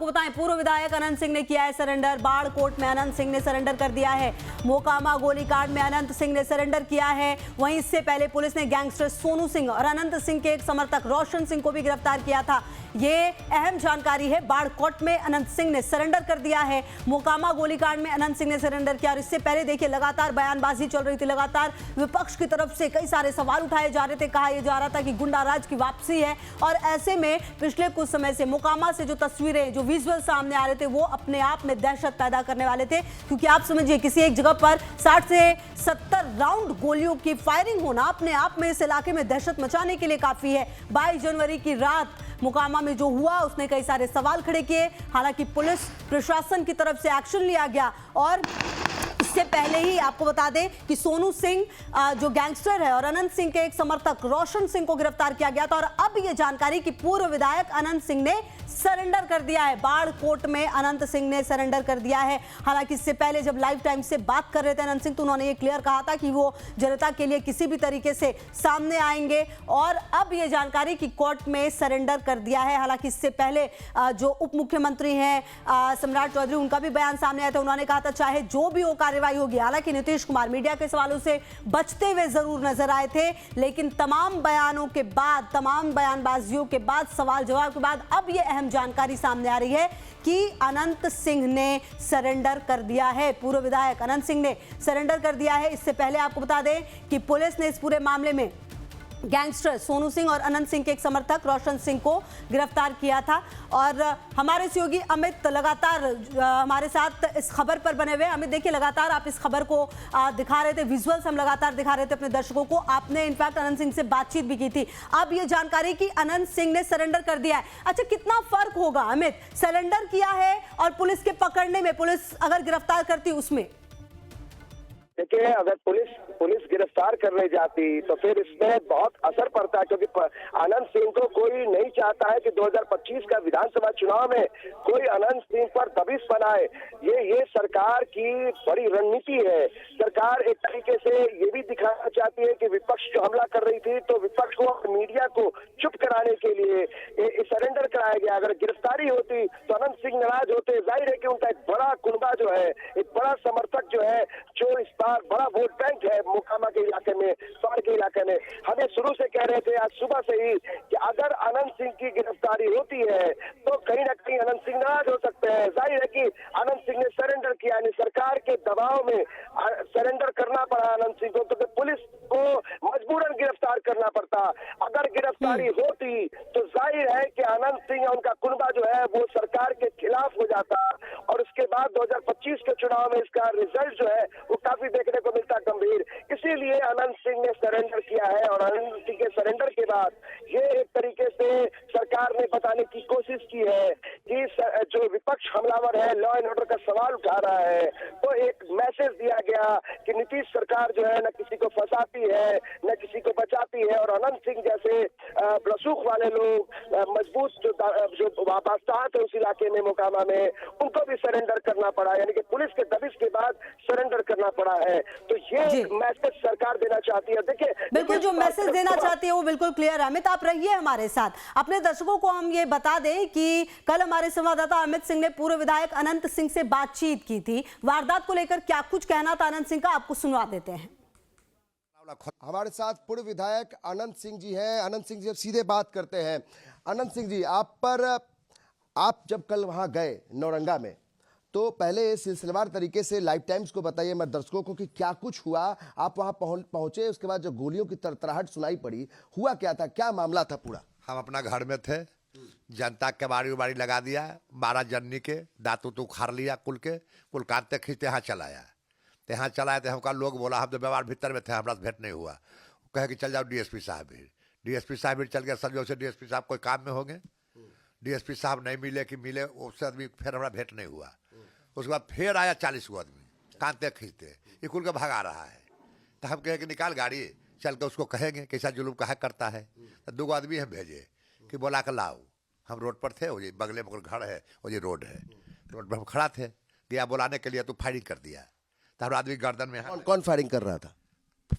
आपको बताएं, पूर्व विधायक अनंत सिंह ने किया है सरेंडर। बाढ़ कोर्ट में अनंत सिंह ने सरेंडर कर दिया है। मोकामा गोलीकांड में अनंत सिंह ने सरेंडर किया है। वहीं इससे पहले पुलिस ने गैंगस्टर सोनू सिंह और अनंत सिंह के एक समर्थक रोशन सिंह को भी गिरफ्तार किया था। ये अहम जानकारी है। बाढ़ कोर्ट में अनंत सिंह ने सरेंडर कर दिया है। मोकामा गोलीकांड में अनंत सिंह ने सरेंडर किया। और इससे पहले देखिए, लगातार बयानबाजी चल रही थी, लगातार विपक्ष की तरफ से कई सारे सवाल उठाए जा रहे थे। कहा यह जा रहा था कि गुंडाराज की वापसी है। और ऐसे में पिछले कुछ समय से मोकामा से जो तस्वीरें, जो विजुअल सामने आ रहे थे, वो अपने आप में दहशत पैदा करने वाले थे। क्योंकि आप समझिए, किसी एक जगह पर 60 से 70 राउंड गोलियों की फायरिंग होना अपने आप में इस इलाके में दहशत मचाने के लिए काफी है। 22 जनवरी की रात मोकामा में जो हुआ, उसने कई सारे सवाल खड़े किए। हालांकि पुलिस प्रशासन की तरफ से एक्शन लिया गया। और इससे पहले ही आपको बता दें कि सोनू सिंह जो गैंगस्टर है और अनंत सिंह के एक समर्थक रोशन सिंह को गिरफ्तार किया गया था। और अब यह जानकारी कि पूर्व विधायक अनंत सिंह ने सरेंडर कर दिया है। बाढ़ कोर्ट में अनंत सिंह ने सरेंडर कर दिया है। हालांकि इससे पहले जब लाइव टाइम से बात कर रहे थे अनंत सिंह, तो उन्होंने ये क्लियर कहा था कि वो जनता के लिए किसी भी तरीके से सामने आएंगे। और अब ये जानकारी कि कोर्ट में सरेंडर कर दिया है। हालांकि इससे पहले जो उप मुख्यमंत्री हैं सम्राट चौधरी, उनका भी बयान सामने आया था। उन्होंने कहा था चाहे जो भी हो कार्रवाई होगी। हालांकि नीतीश कुमार मीडिया के सवालों से बचते हुए जरूर नजर आए थे, लेकिन तमाम बयानों के बाद, तमाम बयानबाजियों के बाद, सवाल जवाब के बाद अब यह अहम जानकारी सामने आ रही है कि अनंत सिंह ने सरेंडर कर दिया है। पूर्व विधायक अनंत सिंह ने सरेंडर कर दिया है। इससे पहले आपको बता दें कि पुलिस ने इस पूरे मामले में गैंगस्टर सोनू सिंह और अनंत सिंह के एक समर्थक रोशन सिंह को गिरफ्तार किया था। और हमारे सहयोगी अमित लगातार हमारे साथ इस खबर पर बने हुए। अमित, देखिए, लगातार आप इस खबर को दिखा रहे थे, विजुअल्स हम लगातार दिखा रहे थे अपने दर्शकों को। आपने इनफैक्ट अनंत सिंह से बातचीत भी की थी। अब ये जानकारी कि अनंत सिंह ने सरेंडर कर दिया है। अच्छा, कितना फर्क होगा अमित, सरेंडर किया है और पुलिस के पकड़ने में, पुलिस अगर गिरफ्तार करती उसमें? देखिए, अगर पुलिस गिरफ्तार करने जाती तो फिर इसमें बहुत असर पड़ता है। क्योंकि अनंत सिंह को कोई नहीं चाहता है कि 2025 का विधानसभा चुनाव में कोई अनंत सिंह पर दबिश बनाए। ये सरकार की बड़ी रणनीति है। सरकार एक तरीके से ये भी दिखाना चाहती है कि विपक्ष जो हमला कर रही थी, तो विपक्ष को, मीडिया को चुप कराने के लिए सरेंडर कराया गया। अगर गिरफ्तारी होती तो अनंत सिंह नाराज होते। जाहिर है कि उनका एक बड़ा कुनबा जो है, एक बड़ा समर्थक जो है, जो इस बार बड़ा वोट बैंक है मोकामा के इलाके में, बाढ़ के इलाके में। हमें शुरू से कह रहे थे आज सुबह से ही कि अगर अनंत सिंह की गिरफ्तारी होती है तो कहीं ना कहीं अनंत सिंह नाराज हो सकते हैं। जाहिर है कि अनंत सिंह ने सरेंडर किया, यानी सरकार के दबाव में सरेंडर करना पड़ा अनंत सिंह को। तो पुलिस को मजबूरन गिरफ्तार करना पड़ता। अगर गिरफ्तारी होती तो जाहिर है कि अनंत सिंह और उनका कुनबा जो है वो सरकार के खिलाफ हो जाता। और उसके बाद 2025 के चुनाव में इसका रिजल्ट जो है वो काफी देखने को मिलता गंभीर। इसीलिए अनंत सिंह ने सरेंडर किया है। और अनंत सिंह के सरेंडर के बाद ये एक तरीके से सरकार ने बताने की कोशिश की है कि जो विपक्ष हमलावर है, लॉ एंड ऑर्डर का सवाल उठा रहा है, तो एक मैसेज दिया गया कि नीतीश सरकार जो है न किसी को फंसाती है, न किसी को बचाती है। और अनंत सिंह जैसे रसूख वाले लोग, मजबूत जो वाबस्ताहत है उस इलाके में, मोकामा में, उनको भी सरेंडर करना पड़ा। यानी कि पुलिस के दबिश के बाद सरेंडर करना पड़ा है। तो ये मैसेज सरकार देना चाहती है। देखिए, बिल्कुल, जो मैसेज देना चाहती है वो बिल्कुल क्लियर है। अमित, आप रहिए हमारे साथ। अपने दर्शकों को हम ये बता दें कि कल हमारे संवाददाता अमित सिंह ने पूर्व विधायक अनंत सिंह से बातचीत की थी। वारदात को लेकर क्या कुछ कहना था अनंत सिंह का, आपको सुनवा देते हैं। हमारे साथ पूर्व विधायक अनंत सिंह जी हैं। अनंत सिंह जी, अब सीधे बात करते हैं। अनंत सिंह जी, आप जब कल वहां गए नौरंगा में, तो पहले सिलसिलेवार तरीके से लाइव टाइम्स को बताइए मैं दर्शकों को कि क्या कुछ हुआ। आप वहां पहुंचे, उसके बाद जो गोलियों की तरतराहट सुनाई पड़ी, हुआ क्या था, क्या मामला था पूरा? हम अपना घर में थे, जनता के बारी उबारी लगा दिया, 12 जननी के दांतू तो उखाड़ लिया, कुल काटते खींचते यहाँ चलाया। तो यहाँ चलाए थे, हमका लोग बोला, हम तो व्यवहार भीतर में थे, हमारा भेंट नहीं हुआ। कहे कि चल जाओ डीएसपी साहब भी। डीएसपी साहब भी चल गया। संजोग से डीएसपी साहब कोई काम में होंगे, डीएसपी साहब नहीं मिले कि मिले, उससे आदमी फिर हमारा भेंट नहीं हुआ। उसके बाद फिर आया 40 गो आदमी, कानते खींचते, ये खुल के भगा रहा है। तो हम कहे कि निकाल गाड़ी, चल के उसको कहेंगे कैसा जुलूम कहा करता है। तो 2 आदमी हम भेजे कि बोला कर लाओ। हम रोड पर थे, वो ये बगले में घर है, वो ये रोड है, रोड पर हम खड़ा थे। गया बुलाने के लिए तो फायरिंग कर दिया। तो हमारा आदमी गर्दन में। कौन फायरिंग कर रहा था?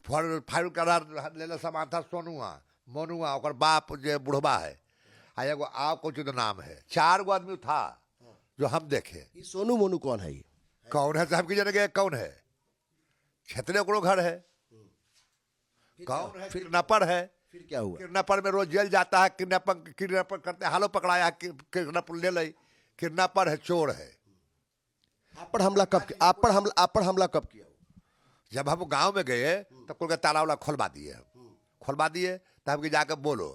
फायरिंग कर रहा ले सामान था सोनुआ मोनुआ, और बाप जो बुढ़बा है, एगो कुछ तो नाम है। 4 गो आदमी था। जो हम देखे। ये सोनू मोनू कौन है? ये कौन है साहब की जगह? कौन है? क्षेत्रीय को घर है। कौन है? किडनैपर है। फिर क्या हुआ? किडनैपर में रोज जेल जाता है। किडनैपर करते हालो पकड़ाया, किडनैपर ले ली। किडनैपर है, चोर है। आप पर हमला कब किया? जब हम गांव में गए तब कुल का ताला वाला खोलवा दिए तब कि जाकर बोलो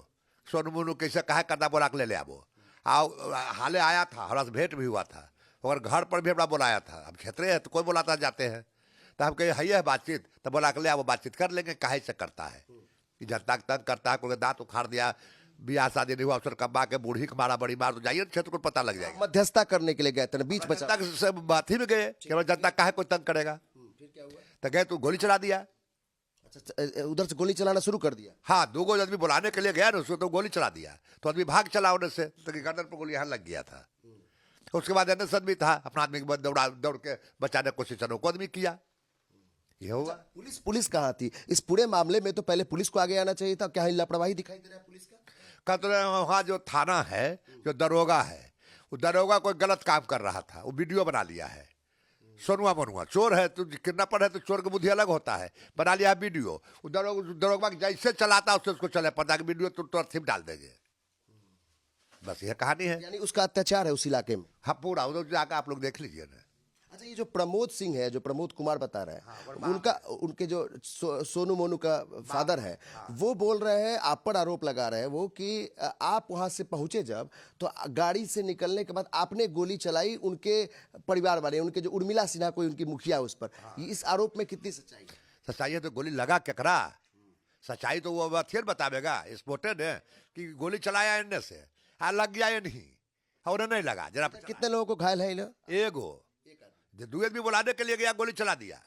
सोनू मोनू कैसे कहा करता, बोला के ले ले आवो। आओ हाले आया था, हमारा से भेंट भी हुआ था और घर पर भी हमारा बुलाया था। अब क्षेत्रीय है तो कोई बुलाता जाते हैं, तो हम कहे है बातचीत, तो बोला के ले आओ, बातचीत कर लेंगे। काहे से करता है कि जनता तंग करता है, कोई दांत उखाड़ दिया, ब्याह शादी नहीं हुआ, अवसर कब्बा के बूढ़ी के मारा बड़ी मार, तो जाइए क्षेत्र को पता लग जाएगा। मध्यस्थता करने के लिए गए थे, बीच बचा तक सब बात ही में गए कि जनता काहे कोई तंग करेगा। तो गए तो गोली चला दिया। अच्छा, उधर से गोली चलाना शुरू कर दिया। हाँ, 2 आदमी बुलाने के लिए गया ना, उसको तो गोली चला दिया, तो आदमी भाग चला उधर से, तो गर्दन पर गोली यहाँ लग गया था। उसके बाद एनएसएस भी था, अपना आदमी के दौड़ के बचाने की कोशिश को आदमी किया। ये हुआ। पुलिस कहाँ थी इस पूरे मामले में? तो पहले पुलिस को आगे आना चाहिए था। क्या लापरवाही दिखाई दे रहा है पुलिस का? वहाँ जो थाना है, जो दरोगा है, वो दरोगा कोई गलत काम कर रहा था, वो वीडियो बना लिया है। सोनुआ मनुआ चोर है, तो किडनैपर है, तो चोर की बुद्धि अलग होता है, बना लिया वीडियो। दरोगा जैसे चलाता उससे उसको चले पता कि वीडियो तुरंत सिम डाल देंगे। बस यह कहानी है। यानी उसका अत्याचार है उस इलाके में। हाँ, पूरा उधर जाकर आप लोग देख लीजिए ना। अच्छा, ये जो प्रमोद सिंह है, जो प्रमोद कुमार बता रहे हैं, उनके जो सोनू मोनू का फादर है, वो बोल रहे हैं, आप पर आरोप लगा रहे हैं वो कि आप वहां से पहुंचे जब, तो गाड़ी से निकलने के बाद आपने गोली चलाई उनके परिवार वाले, उनके जो उर्मिला सिन्हा कोई उनकी मुखिया, उस पर। इस आरोप में कितनी सच्चाई है? सच्चाई है तो गोली लगा केकरा? सच्चाई तो वो अथियर बतावेगा, स्पोर्टेड है कि गोली चलाया इनने से, लग गया या नहीं, और नहीं लगा। जरा कितने लोगों को घायल है? एगो 2 आदमी बुलाने के लिए गया, गोली चला दिया,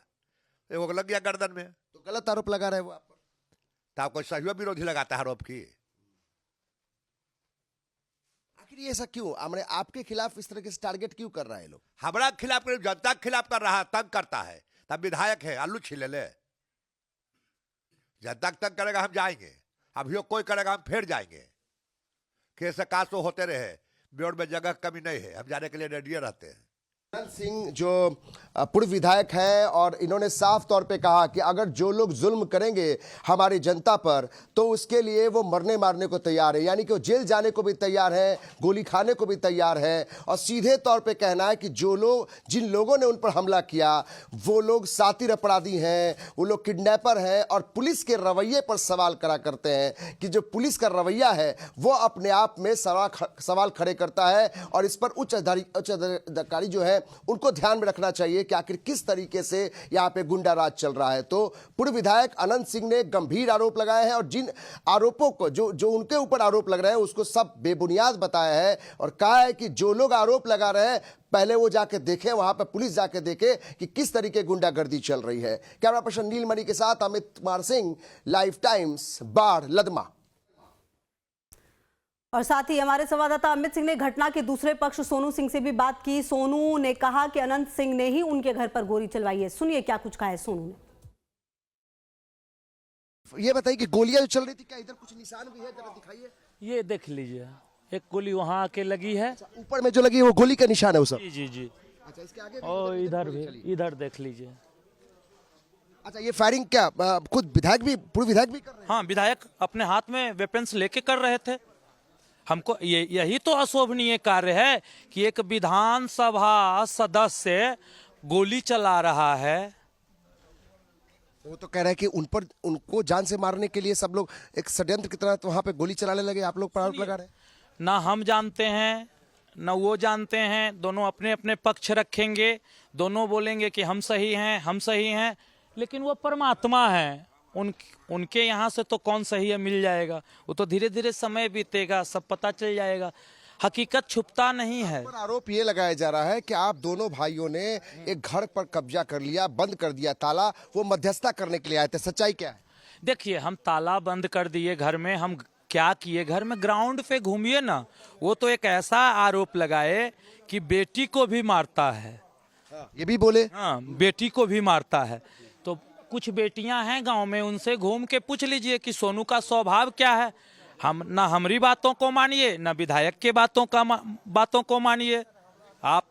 एगो लग गया गर्दन में। तो गलत आरोप लगा रहे हैं वो आप पर। तो आपको सहयोग विरोधी लगाता है आरोप की। आखिर ये ऐसा क्यों? हमने आपके खिलाफ इस तरह से टारगेट क्यों कर रहा है लोग? हमारा खिलाफ, जनता के खिलाफ कर रहा है, तंग करता है। तब विधायक है, आलू छीले ले, जनता तंग करेगा हम जाएंगे, अभी कोई करेगा हम फिर जाएंगे। कैसे कासो होते रहे, ब्योर में जगह कमी नहीं है, हम जाने के लिए रेडी रहते हैं। आनंद सिंह जो पूर्व विधायक है, और इन्होंने साफ तौर पे कहा कि अगर जो लोग जुल्म करेंगे हमारी जनता पर, तो उसके लिए वो मरने मारने को तैयार है। यानी कि वो जेल जाने को भी तैयार है, गोली खाने को भी तैयार है। और सीधे तौर पे कहना है कि जिन लोगों ने उन पर हमला किया वो लोग सातिर अपराधी हैं, वो लोग किडनैपर हैं। और पुलिस के रवैये पर सवाल करा करते हैं कि जो पुलिस का रवैया है वो अपने आप में सवाल खड़े करता है। और इस पर उच्च अधिकारी जो है उनको ध्यान में रखना चाहिए कि आखिर किस तरीके से यहां पे गुंडा राज चल रहा है। तो पूर्व विधायक अनंत सिंह ने गंभीर आरोप लगाए हैं, और जिन आरोपों को जो उनके ऊपर आरोप लग रहे हैं उसको सब बेबुनियाद बताया है, और कहा है कि जो लोग आरोप लगा रहे हैं पहले वो जाके देखे, वहां पर पुलिस जाके देखे कि किस तरीके गुंडागर्दी चल रही है। कैमरा पर्सन नीलमणि के साथ अमित कुमार सिंह, लाइव टाइम्स, बाढ़ लदमा। और साथ ही हमारे संवाददाता अमित सिंह ने घटना के दूसरे पक्ष सोनू सिंह से भी बात की। सोनू ने कहा कि अनंत सिंह ने ही उनके घर पर गोली चलवाई है। सुनिए क्या कुछ कहा है सोनू ने। ये बताइए कि गोलियां जो चल रही थी, क्या इधर कुछ निशान भी है? जरा दिखाइए। ये देख लीजिए, एक गोली वहाँ आके लगी है। ऊपर में जो लगी है वो गोली का निशान है वो सब? जी जी जी। अच्छा, इसके आगे और इधर भी, इधर देख लीजिए। अच्छा, ये फायरिंग क्या खुद विधायक भी, पूर्व विधायक भी कर रहे हैं? हाँ, विधायक अपने हाथ में वेपन्स लेके कर रहे थे। हमको यही तो अशोभनीय कार्य है कि एक विधानसभा सदस्य गोली चला रहा है। वो तो कह रहे हैं कि उनको जान से मारने के लिए सब लोग एक षड्यंत्र की तरह तो वहां पे गोली चलाने लगे। आप लोग पर आरोप लगा रहे हैं। ना हम जानते हैं ना वो जानते हैं, दोनों अपने अपने पक्ष रखेंगे, दोनों बोलेंगे कि हम सही हैं, लेकिन वो परमात्मा है। उनके यहाँ से तो कौन सही है मिल जाएगा, वो तो धीरे धीरे समय बीतेगा, सब पता चल जाएगा। हकीकत छुपता नहीं है। पर आरोप ये लगाया जा रहा है कि आप दोनों भाइयों ने एक घर पर कब्जा कर लिया, बंद कर दिया ताला, वो मध्यस्थता करने के लिए आए थे। सच्चाई क्या है? देखिए, हम ताला बंद कर दिए घर में, हम क्या किए, घर में ग्राउंड पे घूमिए ना, वो तो एक ऐसा आरोप लगाए कि बेटी को भी मारता है। ये भी बोले? हाँ, बेटी को भी मारता है। तो कुछ बेटियां हैं गांव में, उनसे घूम के पूछ लीजिए कि सोनू का स्वभाव क्या है। हम ना हमारी बातों को मानिए, ना विधायक के बातों को मानिए। आप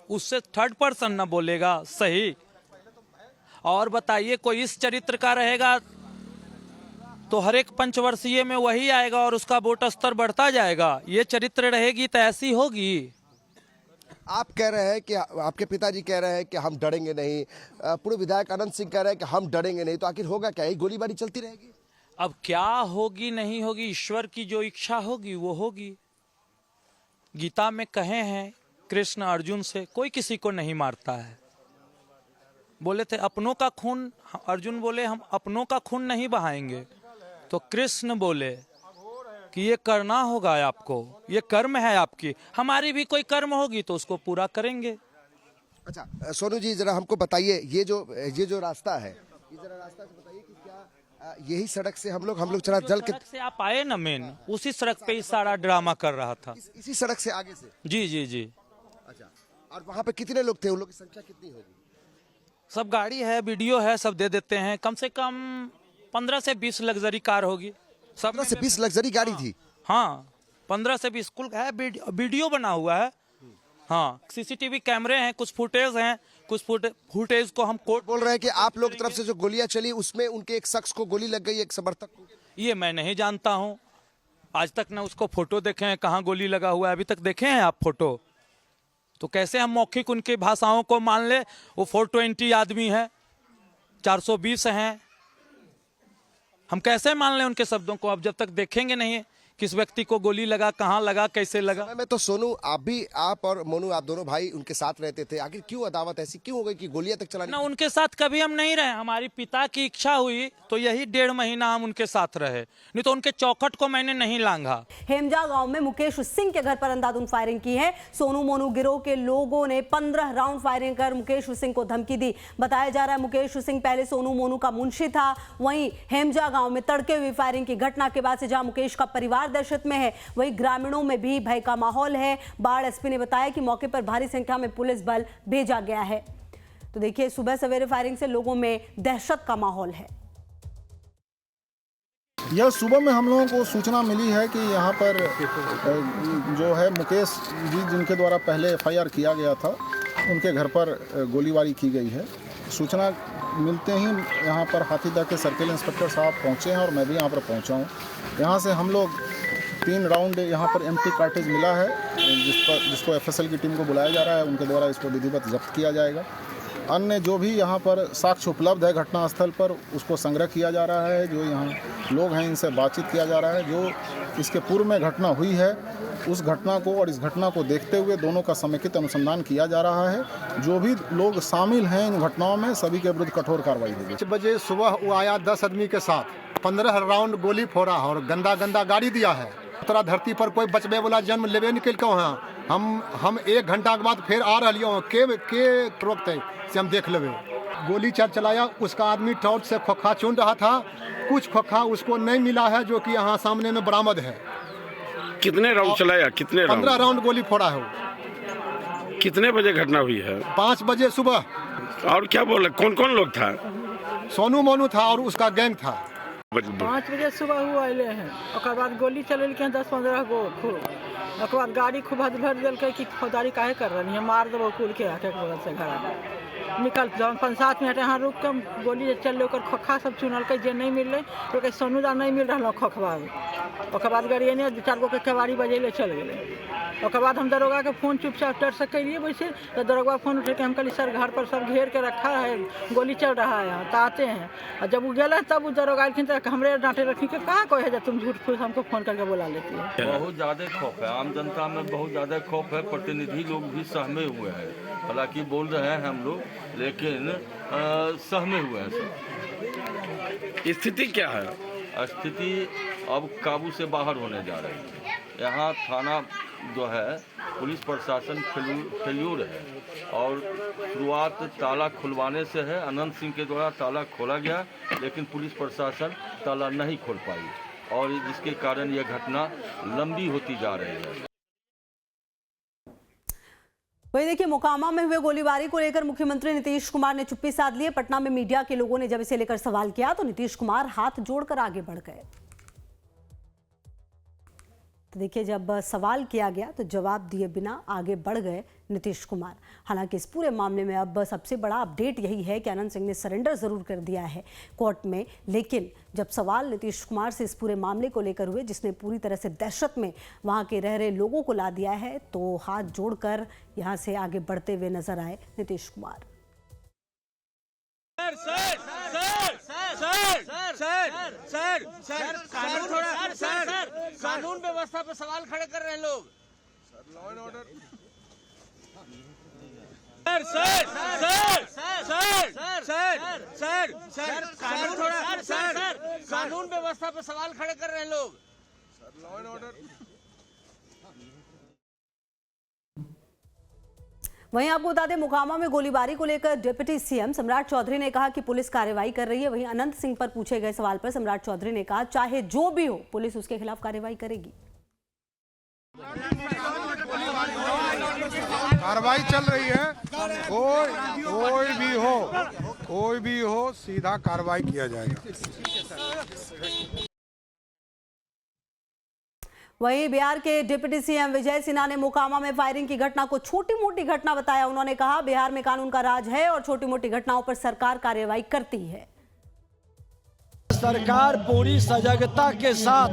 उससे थर्ड पर्सन ना बोलेगा सही। और बताइए, कोई इस चरित्र का रहेगा तो हर एक पंचवर्षीय में वही आएगा और उसका वोट स्तर बढ़ता जाएगा। ये चरित्र रहेगी तो ऐसी होगी। आप कह रहे हैं कि आपके पिताजी कह रहे हैं कि हम डरेंगे नहीं, पूर्व विधायक अनंत सिंह कह रहे हैं कि हम डरेंगे नहीं, तो आखिर होगा क्या? यही गोलीबारी चलती रहेगी? अब क्या होगी नहीं होगी, ईश्वर की जो इच्छा होगी वो होगी। गीता में कहे हैं कृष्ण अर्जुन से, कोई किसी को नहीं मारता है। बोले थे अपनों का खून, अर्जुन बोले हम अपनों का खून नहीं बहाएंगे। तो कृष्ण बोले कि ये करना होगा आपको, ये कर्म है आपकी, हमारी भी कोई कर्म होगी तो उसको पूरा करेंगे। अच्छा सोनू जी, जरा हमको बताइए, ये जो रास्ता है, ये जरा रास्ता से बताइए कि क्या यही सड़क से हम लोग चला जल के सड़क से आप आए ना, मेन उसी सड़क पे ही सारा ड्रामा कर रहा था। इसी सड़क से आगे से? जी जी जी। अच्छा, और वहाँ पे कितने लोग थे? उन लोग की संख्या कितनी होगी? सब गाड़ी है, वीडियो है, सब दे देते हैं। कम से कम 15 से 20 लग्जरी कार होगी। 15 से 20 लग्जरी गाड़ी थी? हाँ 15 से 20 कुल है, वीडियो बना हुआ है। हाँ सीसीटीवी कैमरे हैं, कुछ फुटेज हैं, कुछ फुटेज को हम कोर्ट बोल रहे हैं कि आप लोग की तरफ से जो गोलियां चली उसमें उनके एक शख्स को गोली लग गई, एक समर्थक को। ये मैं नहीं जानता हूँ, आज तक ना उसको फोटो देखे हैं, कहाँ गोली लगा हुआ है अभी तक देखे हैं आप फोटो? तो कैसे हम मौखिक उनकी भाषाओं को मान ले? वो 420 आदमी है, 420 हैं, हम कैसे मान लें उनके शब्दों को? अब जब तक देखेंगे नहीं किस व्यक्ति को गोली लगा, कहाँ लगा, कैसे लगा। मैं तो सोनू, आप और मोनू, आप दोनों भाई उनके साथ रहते थे, आखिर क्यों अदावत ऐसी क्यों हो गई कि गोलियां तक चलानी? ना उनके साथ कभी हम नहीं रहे, हमारी पिता की इच्छा हुई तो यही 1.5 महीना हम उनके साथ रहे, नहीं तो उनके चौखट को मैंने नहीं लांघा। हेमजा गांव में मुकेश सिंह के घर पर अंधाधुंध फायरिंग की है। सोनू मोनू गिरोह के लोगों ने 15 राउंड फायरिंग कर मुकेश सिंह को धमकी दी। बताया जा रहा है मुकेश सिंह पहले सोनू मोनू का मुंशी था। वहीं हेमजा गांव में तड़के हुई फायरिंग की घटना के बाद से जहां मुकेश का परिवार दहशत में है, वहीं ग्रामीणों में भी भय का माहौल है। बाढ़ एसपी ने बताया कि मौके पर भारी संख्या में पुलिस बल भेजा गया है। तो देखिए, सुबह सवेरे फायरिंग से लोगों में दहशत का माहौल है। यह सुबह में हम लोगों को सूचना मिली है कि यहाँ पर जो है मुकेश जी, जिनके द्वारा पहले एफआईआर किया गया था, उनके घर पर गोलीबारी की गई है। सूचना मिलते ही यहाँ पर हाथीदह के सर्किल इंस्पेक्टर साहब पहुँचे हैं और मैं भी यहाँ पर पहुँचा हूँ। यहाँ से हम लोग 3 राउंड यहाँ पर एम्प्टी कार्टेज मिला है, जिसको एफएसएल की टीम को बुलाया जा रहा है, उनके द्वारा इसको विधिवत जब्त किया जाएगा। अन्य जो भी यहाँ पर साक्ष्य उपलब्ध है घटनास्थल पर, उसको संग्रह किया जा रहा है। जो यहाँ लोग हैं इनसे बातचीत किया जा रहा है। जो इसके पूर्व में घटना हुई है उस घटना को और इस घटना को देखते हुए दोनों का समेकित अनुसंधान किया जा रहा है। जो भी लोग शामिल हैं इन घटनाओं में, सभी के विरुद्ध कठोर कार्रवाई होगी। 5 बजे सुबह वो आया 10 आदमी के साथ, 15 राउंड गोली फोड़ा और गंदा गाड़ी दिया है। तोरा धरती पर कोई बचबे वाला जन्म लेवे निकल के हैं। हम 1 घंटा के बाद फिर आ रही हो, के रोकते से हम देख लेवे। गोली चलाया, उसका आदमी टॉर्च से खोखा चुन रहा था। कुछ खोखा उसको नहीं मिला है, जो कि यहाँ सामने में बरामद है। कितने राउंड चलाया? कितने 15 राउंड गोली फोड़ा है। कितने बजे घटना हुई है? 5 बजे सुबह। और क्या बोले, कौन कौन लोग था? सोनू मोनू था और उसका गैंग था। 5 बजे सुबह हुआ अले हैं, और बाद गोली चलेलके 10-15 गो खूब। ओकर बाद गाड़ी खूब भर दिलकै कि फौजदारी काहे कर रही है, मार देबो कुल के आके बगल से घर निकल। जब 5-7 मिनट यहाँ रुक के गोली चल ओकर खोखा सब चुनलकै, जे नहीं मिललै तो सोनू दा नहीं मिल रहा खोखबा। ओकर बाद गाड़ी ने 2-4 गो के केवाड़ी बजेले चल गए। ओकर बाद हम दरोगा के फोन चुपचाप टर से करिए वैसे, तो दरोगा फोन उठे के हम कहली सर घर पर सब घेर के रखा है, गोली चल रहा है, तो आते हैं। और जब वो गए तब वो दरोगा आखिन तो हमरे डांटे रखी के कहाँ कोई है जब तुम झूठ फूस हमको फोन करके बुला लेती है। बहुत ज़्यादा खौफ है, आम जनता में बहुत ज़्यादा खौफ है। प्रतिनिधि लोग भी सहमे हुए हैं, हालांकि बोल रहे हैं हम लोग, लेकिन सहमे हुए हैं सब। स्थिति क्या है? स्थिति अब काबू से बाहर होने जा रही है। यहाँ थाना जो है, पुलिस प्रशासन फेल्यूर है और शुरुआत ताला खुलवाने से है। अनंत सिंह के द्वारा ताला खोला गया, लेकिन पुलिस प्रशासन ताला नहीं खोल पाई और जिसके कारण यह घटना लंबी होती जा रही है। वही देखिए, मोकामा में हुए गोलीबारी को लेकर मुख्यमंत्री नीतीश कुमार ने चुप्पी साध ली। पटना में मीडिया के लोगों ने जब इसे लेकर सवाल किया तो नीतीश कुमार हाथ जोड़कर आगे बढ़ गए। तो देखिए, जब सवाल किया गया तो जवाब दिए बिना आगे बढ़ गए नीतीश कुमार। हालांकि इस पूरे मामले में अब सबसे बड़ा अपडेट यही है कि अनंत सिंह ने सरेंडर ज़रूर कर दिया है कोर्ट में, लेकिन जब सवाल नीतीश कुमार से इस पूरे मामले को लेकर हुए, जिसने पूरी तरह से दहशत में वहां के रह रहे लोगों को ला दिया है, तो हाथ जोड़कर यहां से आगे बढ़ते हुए नजर आए नीतीश कुमार। कानून व्यवस्था पे सवाल खड़े कर रहे हैं लोग। Law and order. कानून व्यवस्था पे सवाल खड़े कर रहे हैं लोग। Law and order. वहीं आपको बता दें, मोकामा में गोलीबारी को लेकर डिप्टी सीएम सम्राट चौधरी ने कहा कि पुलिस कार्रवाई कर रही है। वहीं अनंत सिंह पर पूछे गए सवाल पर सम्राट चौधरी ने कहा, चाहे जो भी हो, पुलिस उसके खिलाफ कार्रवाई करेगी। कार्रवाई चल रही है, कोई भी हो सीधा कार्रवाई किया जाएगा। वहीं बिहार के डिप्टी सीएम विजय सिन्हा ने मोकामा में फायरिंग की घटना को छोटी मोटी घटना बताया। उन्होंने कहा, बिहार में कानून का राज है और छोटी मोटी घटनाओं पर सरकार कार्रवाई करती है। सरकार पूरी सजगता के साथ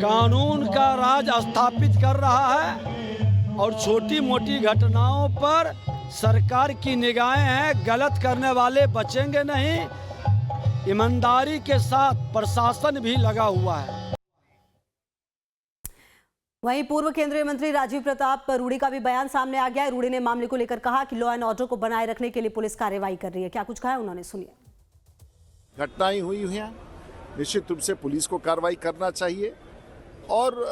कानून का राज स्थापित कर रहा है और छोटी मोटी घटनाओं पर सरकार की निगाहें हैं। गलत करने वाले बचेंगे नहीं। ईमानदारी के साथ प्रशासन भी लगा हुआ है। वहीं पूर्व केंद्रीय मंत्री राजीव प्रताप रूडी का भी बयान सामने आ गया है। रूडी ने मामले को लेकर कहा कि लॉ एंड ऑर्डर को बनाए रखने के लिए पुलिस कार्रवाई कर रही है। क्या कुछ कहा है उन्होंने, सुनिए। घटनाएं हुई हैं, निश्चित रूप से पुलिस को कार्रवाई करना चाहिए और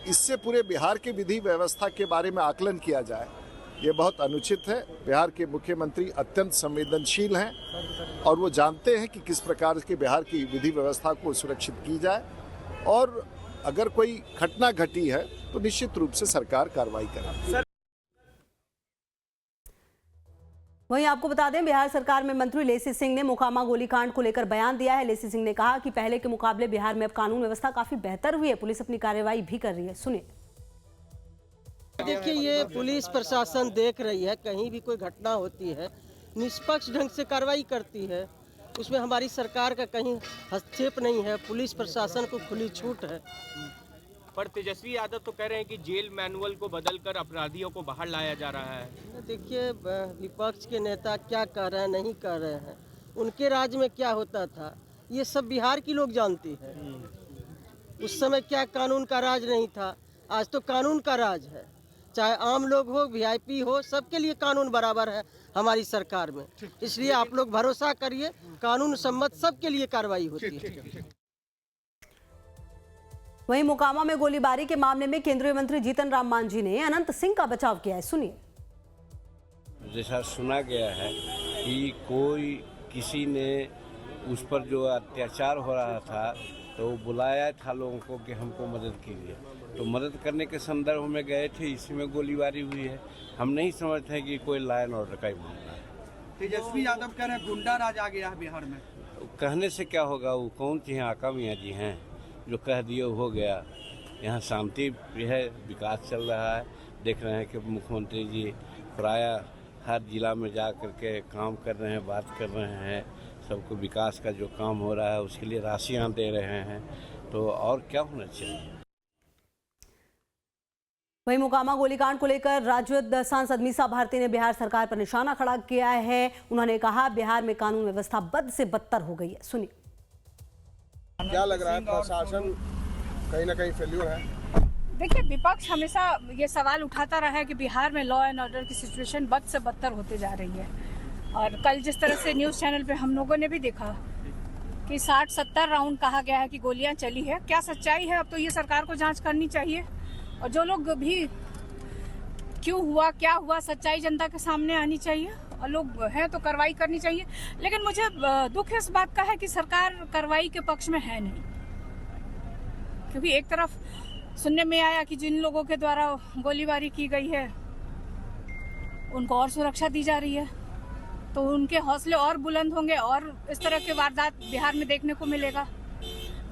इससे पूरे बिहार के विधि व्यवस्था के बारे में आकलन किया जाए, ये बहुत अनुचित है। बिहार के मुख्यमंत्री अत्यंत संवेदनशील हैं और वो जानते हैं कि किस प्रकार के बिहार की विधि व्यवस्था को सुरक्षित की जाए और अगर कोई घटना घटी है तो निश्चित रूप से सरकार कार्रवाई करे। वहीं आपको बता दें, बिहार सरकार में मंत्री लेसी सिंह ने मोकामा गोलीकांड को लेकर बयान दिया है। लेसी सिंह ने कहा कि पहले के मुकाबले बिहार में अब कानून व्यवस्था काफी बेहतर हुई है, पुलिस अपनी कार्रवाई भी कर रही है। सुनिए। देखिए, ये पुलिस प्रशासन देख रही है, कहीं भी कोई घटना होती है निष्पक्ष ढंग से कार्रवाई करती है, उसमें हमारी सरकार का कहीं हस्तक्षेप नहीं है। पुलिस प्रशासन को खुली छूट है। पर तेजस्वी यादव तो कह रहे हैं कि जेल मैनुअल को बदलकर अपराधियों को बाहर लाया जा रहा है। देखिए, विपक्ष के नेता क्या कह रहे हैं नहीं कह रहे हैं, उनके राज्य में क्या होता था ये सब बिहार की लोग जानती है। उस समय क्या कानून का राज नहीं था, आज तो कानून का राज है। चाहे आम लोग हो, वीआईपी हो, सबके लिए कानून बराबर है हमारी सरकार में। इसलिए आप लोग भरोसा करिए, कानून सम्मत सबके लिए कार्रवाई होती है। वहीं मोकामा में गोलीबारी के मामले में केंद्रीय मंत्री जीतन राम मांझी ने अनंत सिंह का बचाव किया है। सुनिए। जैसा सुना गया है कि कोई किसी ने उस पर जो अत्याचार हो रहा था तो बुलाया था लोगों को कि हमको मदद कीजिए, तो मदद करने के संदर्भ में गए थे, इसी में गोलीबारी हुई है। हम नहीं समझते हैं कि कोई लॉ एंड ऑर्डर का ही मामला है। तेजस्वी यादव कह रहे हैं गुंडा राज आ गया है बिहार में। कहने से क्या होगा, वो कौन सी आका मियाँ जी हैं जो कह दिए हो गया। यहाँ शांति है, विकास चल रहा है। देख रहे हैं कि मुख्यमंत्री जी प्रायः हर जिला में जा करके काम कर रहे हैं, बात कर रहे हैं, सबको विकास का जो काम हो रहा है उसके लिए राशियाँ दे रहे हैं, तो और क्या होना चाहिए। वहीं मोकामा गोलीकांड को लेकर राजद सांसद मीसा भारती ने बिहार सरकार पर निशाना खड़ा किया है। उन्होंने कहा, बिहार में कानून व्यवस्था बद से बदतर हो गई है। सुनिए। क्या लग रहा है, प्रशासन कहीं ना कहीं फेल्यूर है? देखिए, विपक्ष हमेशा ये सवाल उठाता रहा है कि बिहार में लॉ एंड ऑर्डर की सिचुएशन बद से बदतर होते जा रही है। और कल जिस तरह से न्यूज़ चैनल पे हम लोगों ने भी देखा कि 60-70 राउंड कहा गया है कि गोलियां चली है, क्या सच्चाई है अब तो ये सरकार को जांच करनी चाहिए। और जो लोग भी क्यों हुआ, क्या हुआ, सच्चाई जनता के सामने आनी चाहिए और लोग हैं तो कार्रवाई करनी चाहिए। लेकिन मुझे दुख इस बात का है कि सरकार कार्रवाई के पक्ष में है नहीं, क्योंकि एक तरफ सुनने में आया कि जिन लोगों के द्वारा गोलीबारी की गई है उनको और सुरक्षा दी जा रही है, तो उनके हौसले और बुलंद होंगे और इस तरह के वारदात बिहार में देखने को मिलेगा।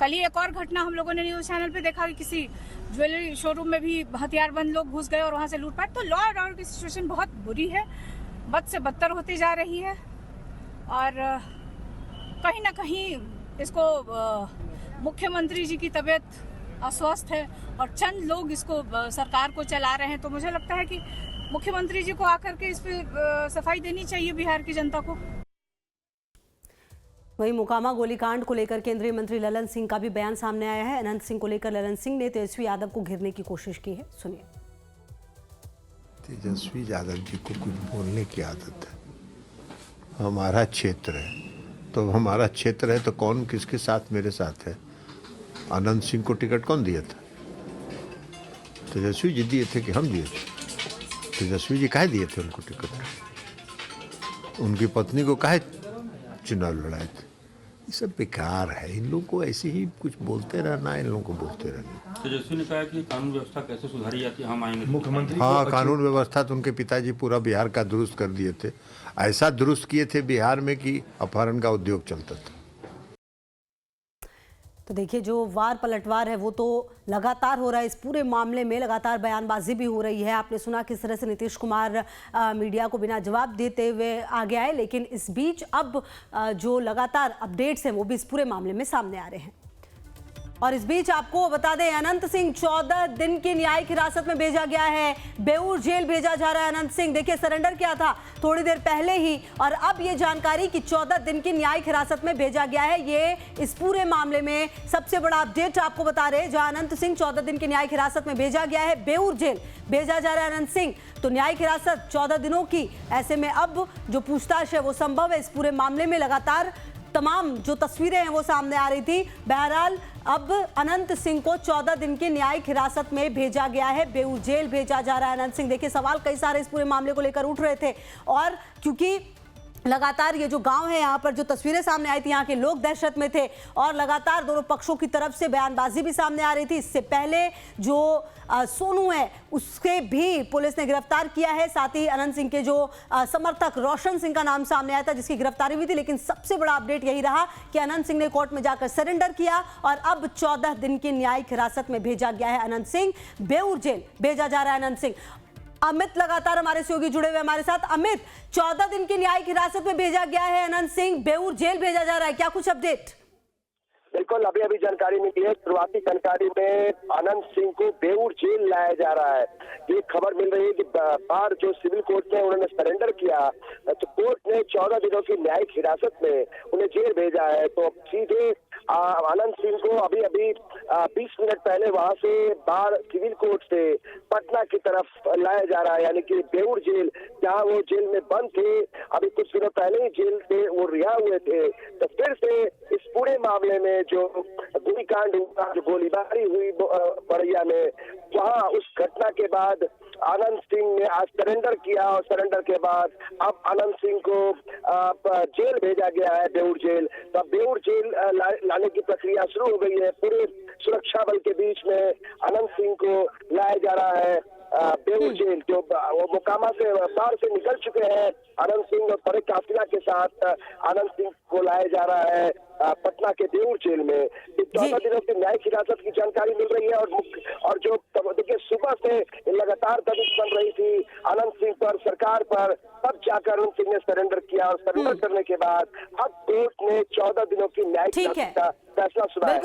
कल ही एक और घटना हम लोगों ने न्यूज चैनल पे देखा कि किसी ज्वेलरी शोरूम में भी हथियारबंद लोग घुस गए और वहां से लूटपाट। तो लॉ एंड ऑर्डर की सिचुएशन बहुत बुरी है, बद से बदतर होती जा रही है और कहीं ना कहीं इसको मुख्यमंत्री जी की तबीयत अस्वस्थ है और चंद लोग इसको सरकार को चला रहे हैं। तो मुझे लगता है कि मुख्यमंत्री जी को आकर के इस पे सफाई देनी चाहिए बिहार की जनता को। वहीं मोकामा गोलीकांड को लेकर केंद्रीय मंत्री ललन सिंह का भी बयान सामने आया है। अनंत सिंह को लेकर ललन सिंह ने तेजस्वी यादव को घेरने की कोशिश की है, सुनिए। तेजस्वी यादव जी को कुछ बोलने की आदत है। हमारा क्षेत्र है तो हमारा क्षेत्र है तो कौन किसके साथ मेरे साथ है। अनंत सिंह को टिकट कौन दिया था? तेजस्वी जी दिए थे कि हम दिए थे? तेजस्वी जी काहे दिए थे उनको टिकट? उनकी पत्नी को काहे चुनाव लड़ाए थे? ये सब बेकार है। इन लोगों को ऐसे ही कुछ बोलते रहना, इन लोगों को बोलते रहना। तेजस्वी ने कहा कि कानून व्यवस्था कैसे सुधारी जाती है, हम आएंगे मुख्यमंत्री। हाँ, कानून व्यवस्था तो उनके पिताजी पूरा बिहार का दुरुस्त कर दिए थे। ऐसा दुरुस्त किए थे बिहार में कि अपहरण का उद्योग चलता था। तो देखिए, जो वार पलटवार है वो तो लगातार हो रहा है। इस पूरे मामले में लगातार बयानबाजी भी हो रही है। आपने सुना किस तरह से नीतीश कुमार मीडिया को बिना जवाब देते हुए आगे आए, लेकिन इस बीच अब जो लगातार अपडेट्स हैं वो भी इस पूरे मामले में सामने आ रहे हैं। और इस बीच आपको बता दें, अनंत सिंह 14 दिन की न्यायिक हिरासत में भेजा गया है। बेऊर जेल भेजा जा रहा है अनंत सिंह। देखिए, सरेंडर किया था थोड़ी देर पहले ही और अब ये जानकारी कि 14 दिन की न्यायिक हिरासत में भेजा गया है। ये इस पूरे मामले में सबसे बड़ा अपडेट आपको बता रहे हैं। जहां अनंत सिंह 14 दिन की न्यायिक हिरासत में भेजा गया है, बेऊर जेल भेजा जा रहा है अनंत सिंह। तो न्यायिक हिरासत 14 दिनों की, ऐसे में अब जो पूछताछ है वो संभव है। इस पूरे मामले में लगातार तमाम जो तस्वीरें हैं वो सामने आ रही थी। बहरहाल अब अनंत सिंह को 14 दिन की न्यायिक हिरासत में भेजा गया है, बेऊर जेल भेजा जा रहा है अनंत सिंह। देखिए, सवाल कई सारे इस पूरे मामले को लेकर उठ रहे थे और क्योंकि लगातार ये जो गांव है यहाँ पर जो तस्वीरें सामने आई थी, यहाँ के लोग दहशत में थे और लगातार दोनों पक्षों की तरफ से बयानबाजी भी सामने आ रही थी। इससे पहले जो सोनू है उसके भी पुलिस ने गिरफ्तार किया है। साथ ही अनंत सिंह के जो समर्थक रोशन सिंह का नाम सामने आया था जिसकी गिरफ्तारी हुई थी। लेकिन सबसे बड़ा अपडेट यही रहा कि अनंत सिंह ने कोर्ट में जाकर सरेंडर किया और अब 14 दिन की न्यायिक हिरासत में भेजा गया है अनंत सिंह। बेऊर जेल भेजा जा रहा है अनंत सिंह। अमित लगातार हमारे सहयोगी जुड़े हुए हमारे साथ। अमित, 14 दिन की न्यायिक हिरासत में भेजा गया है अनंत सिंह, बेऊर जेल भेजा जा रहा है, क्या कुछ अपडेट? बिल्कुल, अभी जानकारी मिली है। शुरुआती जानकारी में अनंत सिंह को बेऊर जेल लाया जा रहा है। ये खबर मिल रही है कि बाहर जो सिविल कोर्ट में उन्होंने सरेंडर किया तो कोर्ट ने 14 दिनों की न्यायिक हिरासत में उन्हें जेल भेजा है। तो अब सीधे अनंत सिंह को अभी 20 मिनट पहले वहां से बाहर सिविल कोर्ट से पटना की तरफ लाया जा रहा है, यानी कि बेऊर जेल, जहां वो जेल में बंद थे। अभी कुछ दिनों पहले ही जेल से वो रिहा हुए थे। तो फिर से इस पूरे मामले में जो गोलीकांड हुआ, जो गोलीबारी हुई बड़ैया में, वहां उस घटना के बाद अनंत सिंह ने आज सरेंडर किया और सरेंडर के बाद अब अनंत सिंह को जेल भेजा गया है, बेऊर जेल। तो बेऊर जेल लाने की प्रक्रिया शुरू हो गई है। पूरे सुरक्षा बल के बीच में अनंत सिंह को लाया जा रहा है बेऊर जेल। जो वो मोकामा से बाहर से निकल चुके हैं अनंत सिंह और बड़े काफिला के साथ अनंत सिंह को लाया जा रहा है पटना के बेऊर जेल में। 14 दिनों की न्यायिक हिरासत की जानकारी मिल रही है और जो देखिए सुबह से लगातार दबिश बन रही थी अनंत सिंह पर, सरकार पर, तब जाकर अनंत सिंह ने सरेंडर किया और सरेंडर करने के बाद अब कोर्ट ने 14 दिनों की न्यायिक हिरासत का फैसला सुनाया है।